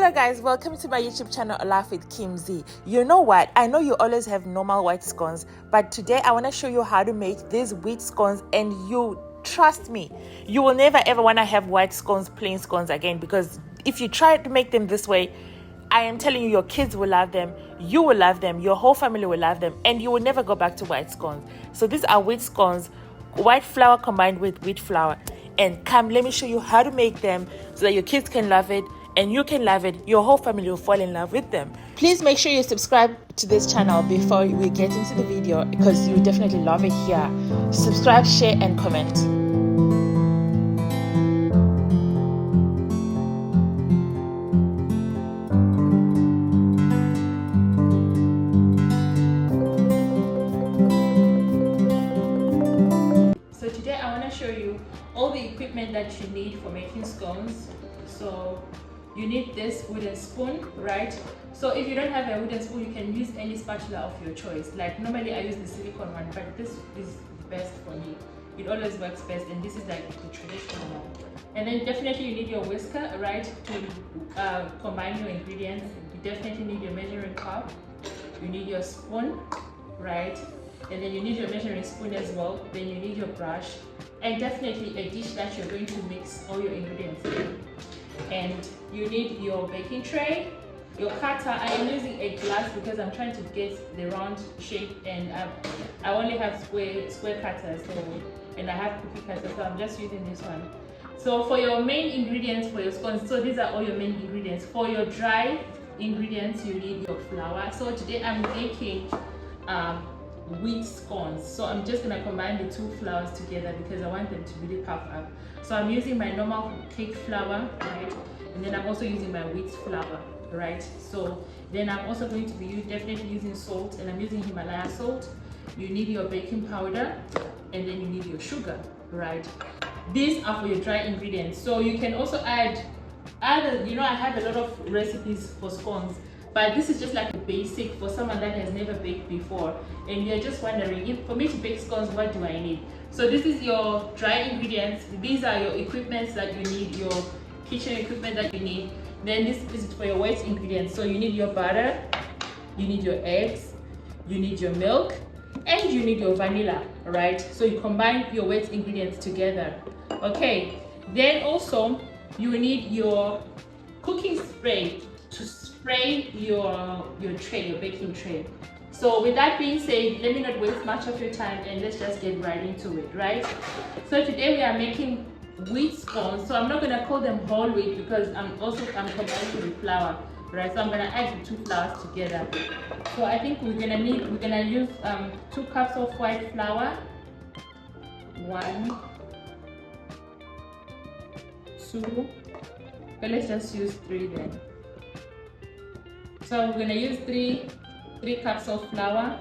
Hello guys, welcome to my YouTube channel, Laugh with Kim Z. You know what? I know you always have normal white scones, but today I want to show you how to make these wheat scones, and you trust me, you will never ever want to have white scones, plain scones again, because if you try to make them this way, I am telling you, your kids will love them, you will love them, your whole family will love them, and you will never go back to white scones. So these are wheat scones, white flour combined with wheat flour. And come, let me show you how to make them so that your kids can love it and you can love it. Your whole family will fall in love with them. Please make sure you subscribe to this channel before we get into the video, because you definitely love it here. Subscribe, share, and comment. So today I want to show you all the equipment that you need for making scones. So you need this wooden spoon, right? So if you don't have a wooden spoon, you can use any spatula of your choice. Like normally I use the silicone one, but this is the best for me. It always works best, and this is like the traditional one. And then definitely you need your whisker, right, to combine your ingredients. You definitely need your measuring cup. You need your spoon, right? And then you need your measuring spoon as well. Then you need your brush, and definitely a dish that you're going to mix all your ingredients in. And you need your baking tray, your cutter. I am using a glass because I'm trying to get the round shape, and I only have square cutters, and I have cookie cutters, so I'm just using this one. So for your main ingredients for your scones, so these are all your main ingredients. For your dry ingredients, you need your flour. So today I'm making wheat scones, so I'm just gonna combine the two flours together because I want them to really puff up. So I'm using my normal cake flour, right, and then I'm also using my wheat flour, right? So then I'm also going to be definitely using salt, and I'm using Himalaya salt. You need your baking powder, and then you need your sugar, right? These are for your dry ingredients. So you can also add you know, I have a lot of recipes for scones, but this is just like a basic for someone that has never baked before, and you're just wondering, if for me to bake scones, what do I need? So this is your dry ingredients. These are your equipments that you need, your kitchen equipment that you need. Then this is for your wet ingredients. So you need your butter, you need your eggs, you need your milk, and you need your vanilla, right? So you combine your wet ingredients together. Okay, then also you need your cooking spray to spray your tray, your baking tray. So with that being said, let me not waste much of your time, and let's just get right into it, right? So today we are making wheat scones. So I'm not gonna call them whole wheat because I'm combining with flour, right? So I'm gonna add the two flours together. So I think we're gonna use 2 cups of white flour. 1, 2. But let's just use 3 then. So we're gonna use 3 cups of flour,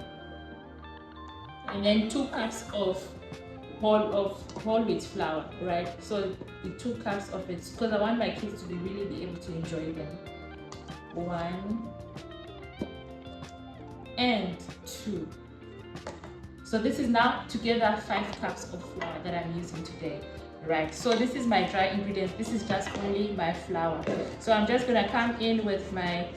and then 2 cups of whole wheat flour, right? So the 2 cups of it, because I want my kids to really be able to enjoy them. 1 and 2. So this is now together 5 cups of flour that I'm using today, right? So this is my dry ingredients. This is just only my flour. So I'm just gonna come in with my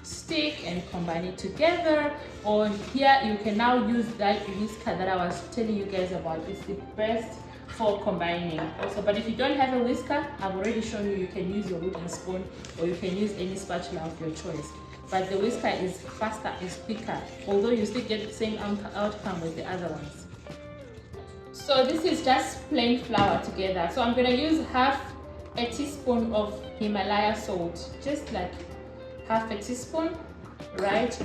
stick and combine it together. Or here you can now use that whisker that I was telling you guys about. It's the best for combining also. But if you don't have a whisker, I've already shown you, you can use your wooden spoon, or you can use any spatula of your choice. But the whisker is faster, is quicker, although you still get the same outcome with the other ones. So this is just plain flour together. So I'm gonna use half a teaspoon of Himalaya salt, just like half a teaspoon, right?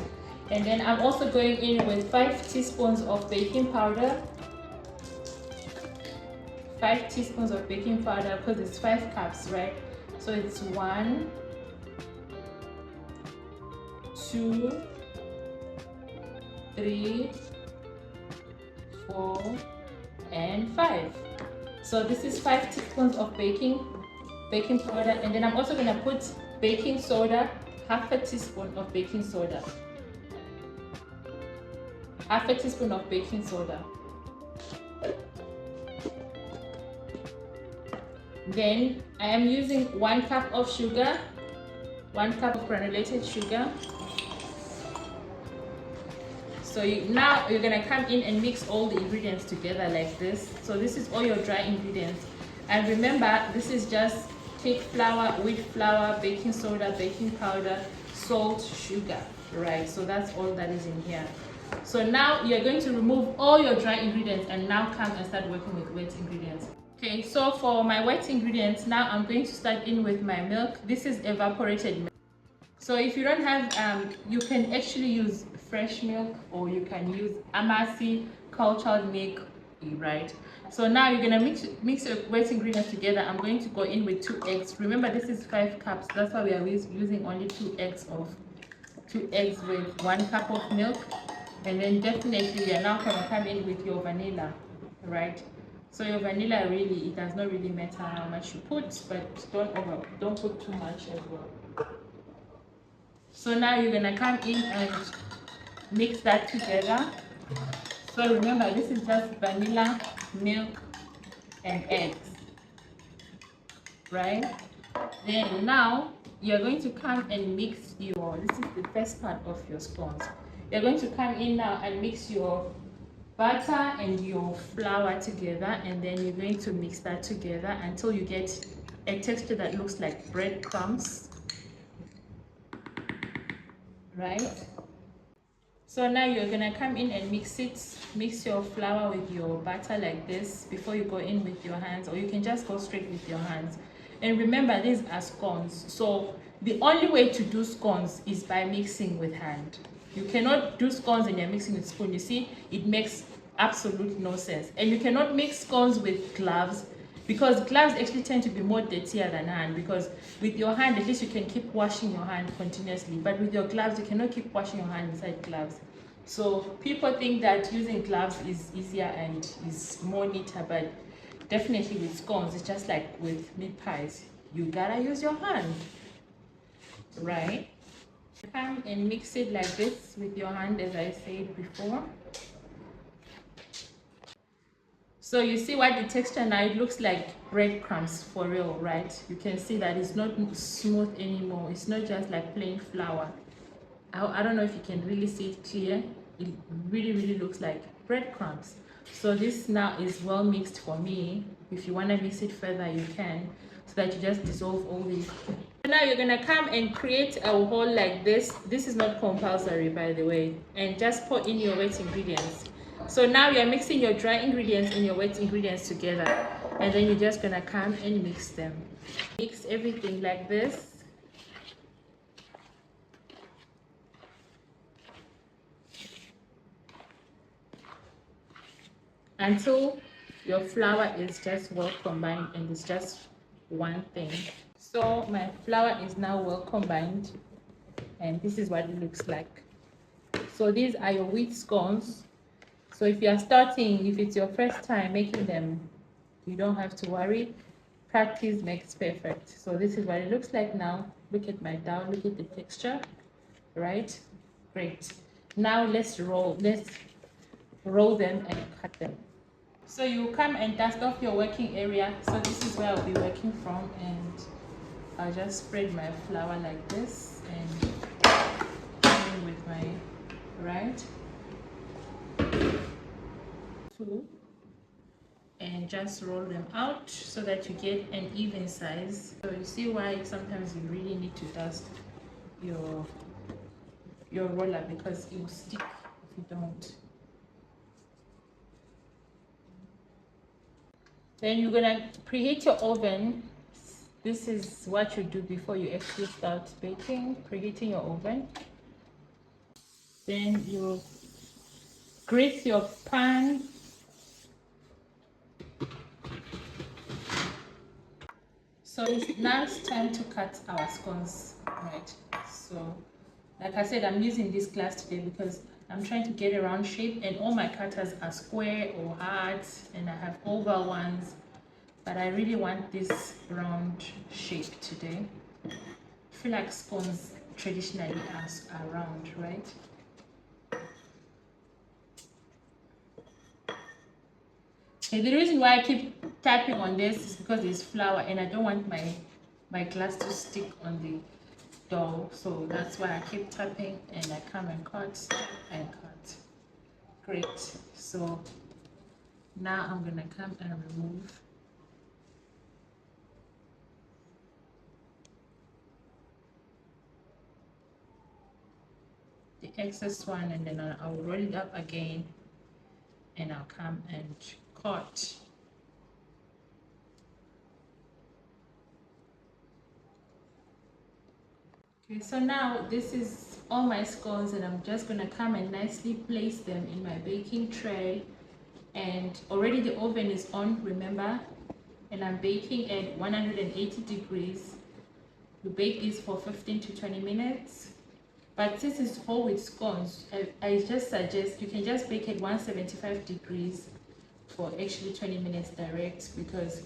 And then I'm also going in with 5 teaspoons of baking powder. 5 teaspoons of baking powder, because it's 5 cups, right? So it's 1, 2, 3, 4, and 5. So this is 5 teaspoons of baking powder, and then I'm also gonna put baking soda, half a teaspoon of baking soda. Half a teaspoon of baking soda. Then I am using 1 cup of sugar, 1 cup of granulated sugar. So now you're gonna come in and mix all the ingredients together like this. So this is all your dry ingredients. And remember, this is just cake flour, wheat flour, baking soda, baking powder, salt, sugar, right? So that's all that is in here. So now you're going to remove all your dry ingredients and now come and start working with wet ingredients. Okay, so for my wet ingredients, now I'm going to start in with my milk. This is evaporated milk. So if you don't have, you can actually use fresh milk, or you can use Amasi cultured milk, right? So now you're gonna mix your wet ingredients together. I'm going to go in with 2 eggs. Remember, this is 5 cups. That's why we are using only 2 eggs with 1 cup of milk. And then definitely you're now gonna come in with your vanilla, right? So your vanilla, really, it does not really matter how much you put, but don't put too much as well. So now you're gonna come in and mix that together. So remember, this is just vanilla, milk, and eggs, right? Then now you're going to come and mix your, this is the first part of your scones. You're going to come in now and mix your butter and your flour together, and then you're going to mix that together until you get a texture that looks like breadcrumbs, right? So now you're gonna come in and mix your flour with your butter like this before you go in with your hands, or you can just go straight with your hands. And remember, these are scones, so the only way to do scones is by mixing with hand. You cannot do scones and you're mixing with spoon. You see, it makes absolute no sense. And you cannot mix scones with gloves, because gloves actually tend to be more dirtier than hand, because with your hand at least you can keep washing your hand continuously, but with your gloves you cannot keep washing your hand inside gloves. So people think that using gloves is easier and is more neater, but definitely with scones it's just like with meat pies, you gotta use your hand, right? Come and mix it like this with your hand, as I said before. So you see what the texture now, it looks like breadcrumbs for real, right? You can see that it's not smooth anymore. It's not just like plain flour. I don't know if you can really see it clear. It really looks like breadcrumbs. So this now is well mixed for me. If you want to mix it further, you can, so that you just dissolve all these. Now you're gonna come and create a hole like this. This is not compulsory, by the way, and just pour in your wet ingredients. So now you're mixing your dry ingredients and your wet ingredients together, and then you're just gonna come and mix them. Mix everything like this. Until your flour is just well combined and it's just one thing. So my flour is now well combined, and this is what it looks like. So these are your wheat scones. So if you are starting, if it's your first time making them, you don't have to worry. Practice makes perfect. So this is what it looks like now. Look at my dough, look at the texture, right? Great. Now let's roll them and cut them. So you come and dust off your working area. So this is where I'll be working from, and I'll just spread my flour like this and with my right tool, and just roll them out so that you get an even size. So you see why sometimes you really need to dust your roller, because it will stick if you don't. Then you're gonna preheat your oven. This is what you do before you actually start baking, preheating your oven. Then you grease your pan. So now it's time to cut our scones, right? So like I said, I'm using this glass today because I'm trying to get a round shape, and all my cutters are square or hard, and I have oval ones, but I really want this round shape today. I feel like scones traditionally are round, right? Okay, the reason why I keep tapping on this is because there's flour, and I don't want my glass to stick on the dough, so that's why I keep tapping and I come and cut and cut. Great. So now I'm gonna come and remove the excess one, and then I'll roll it up again and I'll come and cut. Okay, so now this is all my scones, and I'm just gonna come and nicely place them in my baking tray. And already the oven is on, remember, and I'm baking at 180 degrees. You bake this for 15 to 20 minutes. But since it's whole wheat scones, I just suggest you can just bake at 175 degrees for actually 20 minutes direct, because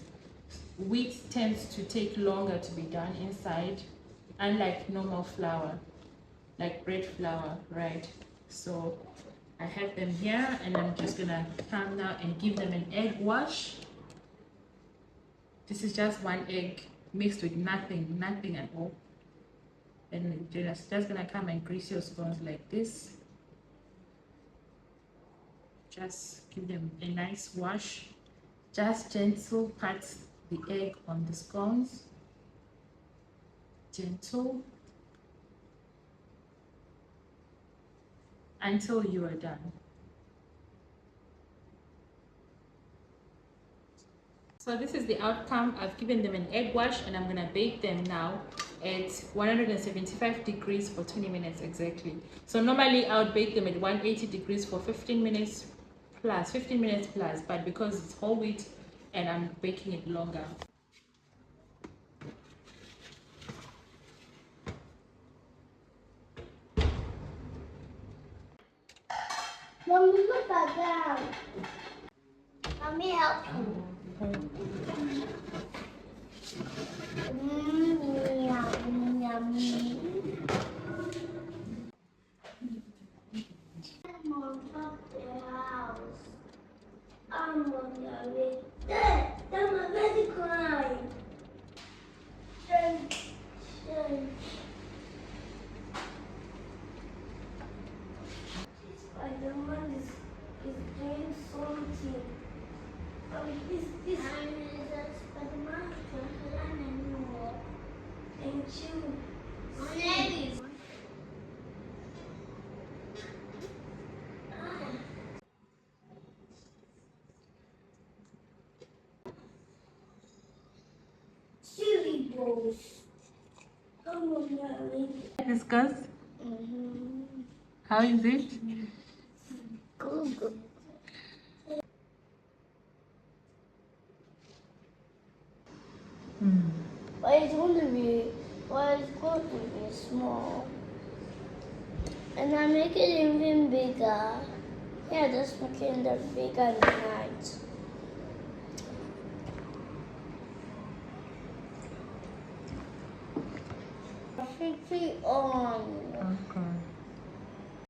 wheat tends to take longer to be done inside, unlike normal flour, like bread flour, right? So I have them here, and I'm just gonna come now and give them an egg wash. This is just one egg mixed with nothing at all. And you're just gonna come and grease your scones like this. Just give them a nice wash. Just gentle pat the egg on the scones. Gentle. Until you are done. So this is the outcome. I've given them an egg wash, and I'm gonna bake them now at 175 degrees for 20 minutes exactly. So normally I would bake them at 180 degrees for 15 minutes plus, but because it's whole wheat and I'm baking it longer. Mommy, look at that. Mommy, help you. Yummy. I'm on top of the house. I'm on the way. Dad, I'm already crying. Spider-Man is doing something. This Spider-Man can't run anymore. And you. Silly balls. Come on, Mommy. Discuss. How is it? Good. But it's going to be small. And I make it even bigger. Yeah, just making that bigger and nice. Quickly on.